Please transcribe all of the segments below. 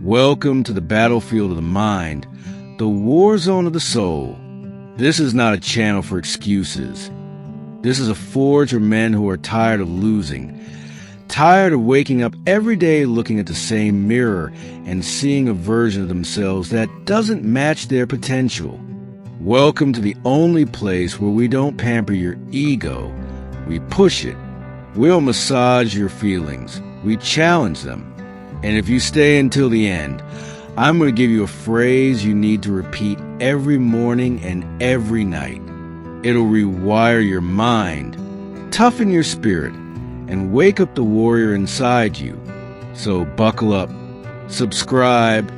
Welcome to the battlefield of the mind, the war zone of the soul. This is not a channel for excuses. This is a forge for men who are tired of losing, tired of waking up every day looking at the same mirror and seeing a version of themselves that doesn't match their potential. Welcome to the only place where we don't pamper your ego. We push it. We'll massage your feelings. We challenge them. And if you stay until the end, I'm going to give you a phrase you need to repeat every morning and every night. It'll rewire your mind, toughen your spirit, and wake up the warrior inside you. So buckle up, subscribe,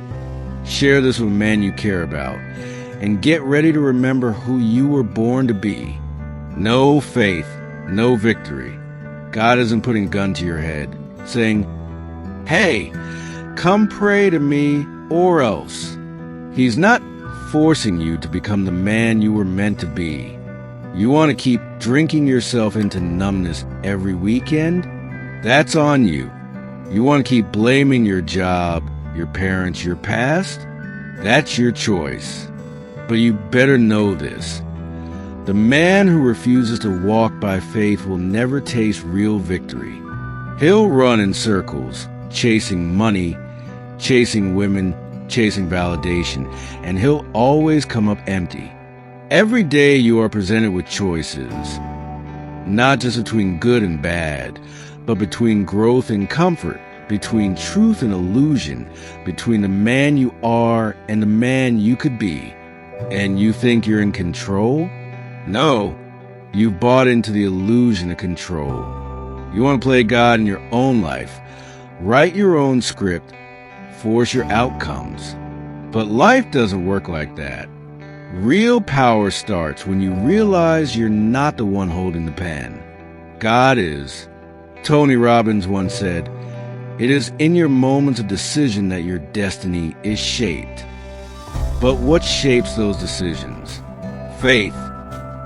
share this with men you care about, and get ready to remember who you were born to be. No faith, no victory. God isn't putting a gun to your head, saying, "Hey, come pray to me or else." He's not forcing you to become the man you were meant to be. You want to keep drinking yourself into numbness every weekend? That's on you. You want to keep blaming your job, your parents, your past? That's your choice. But you better know this. The man who refuses to walk by faith will never taste real victory. He'll run in circles, chasing money, chasing women, chasing validation, and he'll always come up empty. Every day you are presented with choices, not just between good and bad, but between growth and comfort, between truth and illusion, between the man you are and the man you could be. And you think you're in control? No, you've bought into the illusion of control. You want to play God in your own life, write your own script, force your outcomes. But life doesn't work like that. Real power starts when you realize you're not the one holding the pen. God is. Tony Robbins once said, "It is in your moments of decision that your destiny is shaped." But what shapes those decisions? Faith.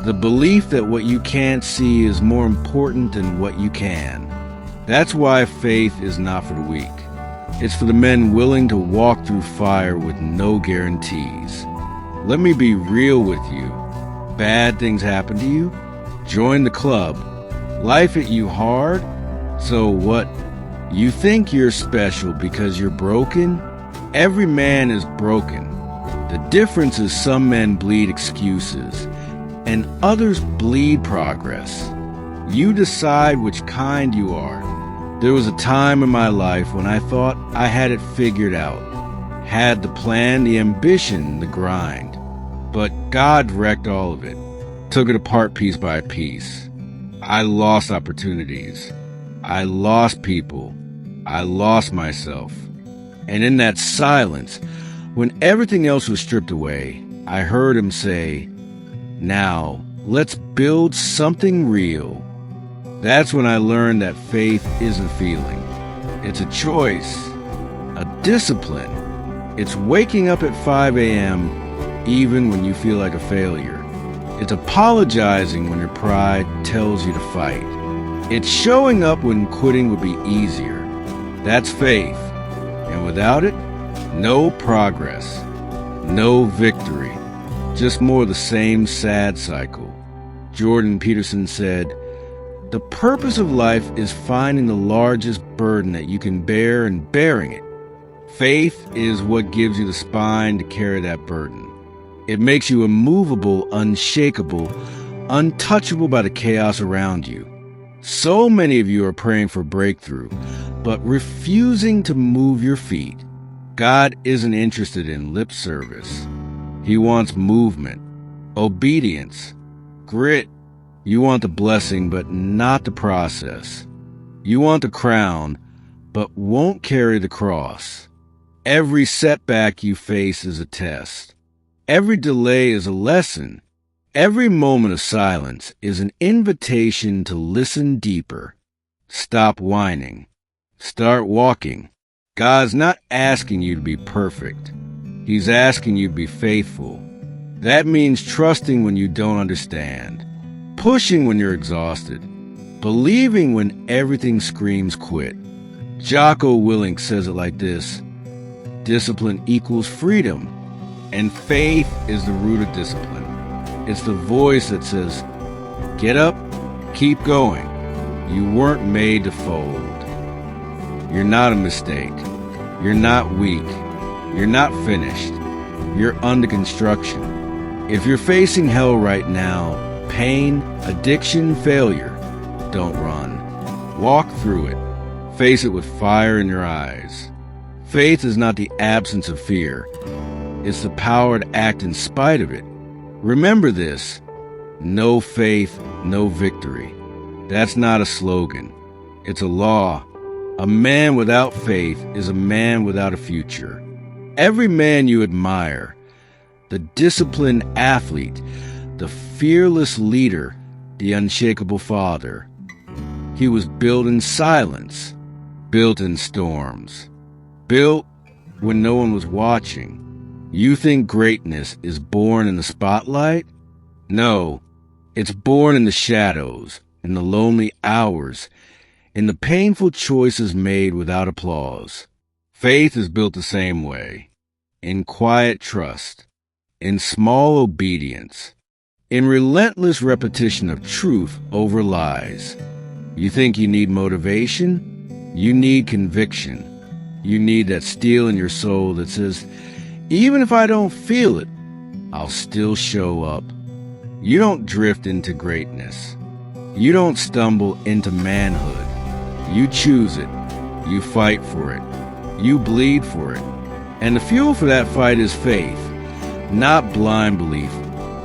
The belief that what you can't see is more important than what you can. That's why faith is not for the weak. It's for the men willing to walk through fire with no guarantees. Let me be real with you. Bad things happen to you? Join the club. Life hit you hard? So what? You think you're special because you're broken? Every man is broken. The difference is some men bleed excuses, and others bleed progress. You decide which kind you are. There was a time in my life when I thought I had it figured out, had the plan, the ambition, the grind. But God wrecked all of it, took it apart piece by piece. I lost opportunities. I lost people. I lost myself. And in that silence, when everything else was stripped away, I heard him say, "Now, let's build something real." That's when I learned that faith isn't feeling. It's a choice, a discipline. It's waking up at 5 a.m. even when you feel like a failure. It's apologizing when your pride tells you to fight. It's showing up when quitting would be easier. That's faith. And without it, no progress, no victory, just more of the same sad cycle. Jordan Peterson said, "The purpose of life is finding the largest burden that you can bear and bearing it. Faith is what gives you the spine to carry that burden. It makes you immovable, unshakable, untouchable by the chaos around you." So many of you are praying for breakthrough, but refusing to move your feet. God isn't interested in lip service. He wants movement, obedience, grit. You want the blessing, but not the process. You want the crown, but won't carry the cross. Every setback you face is a test. Every delay is a lesson. Every moment of silence is an invitation to listen deeper. Stop whining. Start walking. God's not asking you to be perfect. He's asking you to be faithful. That means trusting when you don't understand, pushing when you're exhausted, believing when everything screams quit. Jocko Willink says it like this: discipline equals freedom. And faith is the root of discipline. It's the voice that says, get up, keep going. You weren't made to fold. You're not a mistake. You're not weak. You're not finished. You're under construction. If you're facing hell right now, pain, addiction, failure, don't run. Walk through it. Face it with fire in your eyes. Faith is not the absence of fear. It's the power to act in spite of it. Remember this: no faith, no victory. That's not a slogan. It's a law. A man without faith is a man without a future. Every man you admire, the disciplined athlete, the fearless leader, the unshakable father, he was built in silence, built in storms, built when no one was watching. You think greatness is born in the spotlight? No, it's born in the shadows, in the lonely hours, in the painful choices made without applause. Faith is built the same way, in quiet trust, in small obedience, in relentless repetition of truth over lies. You think you need motivation? You need conviction. You need that steel in your soul that says, even if I don't feel it, I'll still show up. You don't drift into greatness. You don't stumble into manhood. You choose it. You fight for it. You bleed for it. And the fuel for that fight is faith, not blind belief,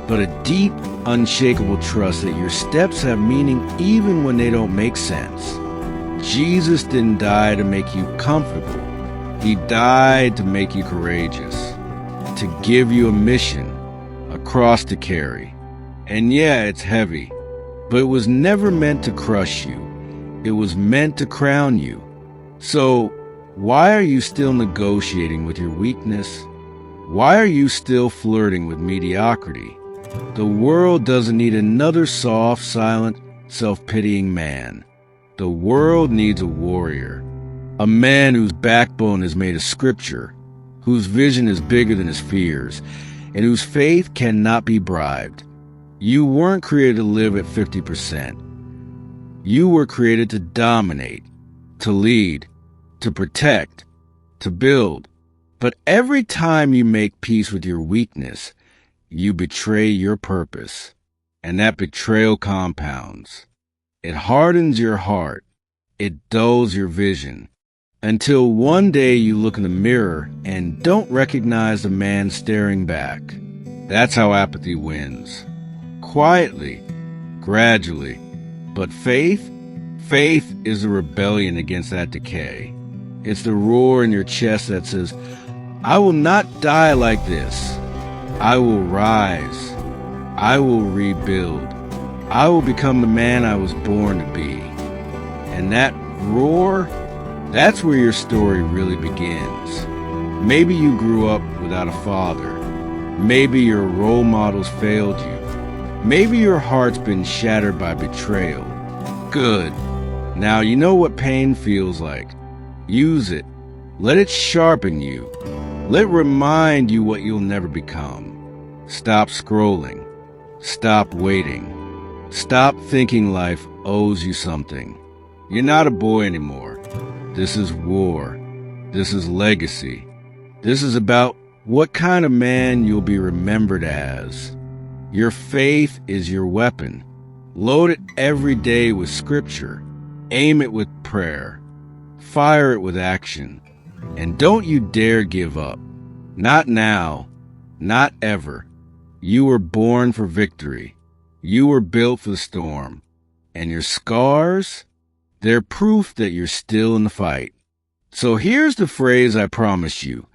but a deep, unshakable trust that your steps have meaning even when they don't make sense. Jesus didn't die to make you comfortable. He died to make you courageous, to give you a mission, a cross to carry. And yeah, it's heavy, but it was never meant to crush you. It was meant to crown you. So, why are you still negotiating with your weakness? Why are you still flirting with mediocrity? The world doesn't need another soft, silent, self-pitying man. The world needs a warrior. A man whose backbone is made of scripture, whose vision is bigger than his fears, and whose faith cannot be bribed. You weren't created to live at 50%. You were created to dominate, to lead, to protect, to build. But every time you make peace with your weakness, you betray your purpose. And that betrayal compounds. It hardens your heart. It dulls your vision. Until one day you look in the mirror and don't recognize the man staring back. That's how apathy wins. Quietly, gradually. But faith is a rebellion against that decay. It's the roar in your chest that says, I will not die like this. I will rise. I will rebuild. I will become the man I was born to be. And that roar, that's where your story really begins. Maybe you grew up without a father. Maybe your role models failed you. Maybe your heart's been shattered by betrayal. Good. Now you know what pain feels like. Use it. Let it sharpen you. Let it remind you what you'll never become. Stop scrolling. Stop waiting. Stop thinking life owes you something. You're not a boy anymore. This is war. This is legacy. This is about what kind of man you'll be remembered as. Your faith is your weapon. Load it every day with scripture. Aim it with prayer. Fire it with action. And don't you dare give up. Not now. Not ever. You were born for victory. You were built for the storm. And your scars, they're proof that you're still in the fight. So here's the phrase I promise you.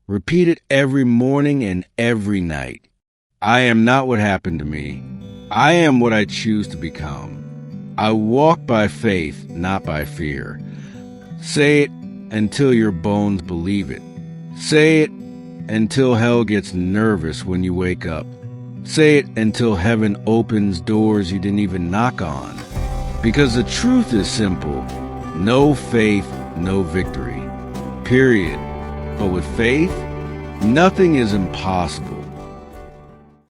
Repeat it every morning and every night. I am not what happened to me. I am what I choose to become. I walk by faith, not by fear. Say it until your bones believe it. Say it until hell gets nervous when you wake up. Say it until heaven opens doors you didn't even knock on. Because the truth is simple. No faith, no victory. Period. But with faith, nothing is impossible.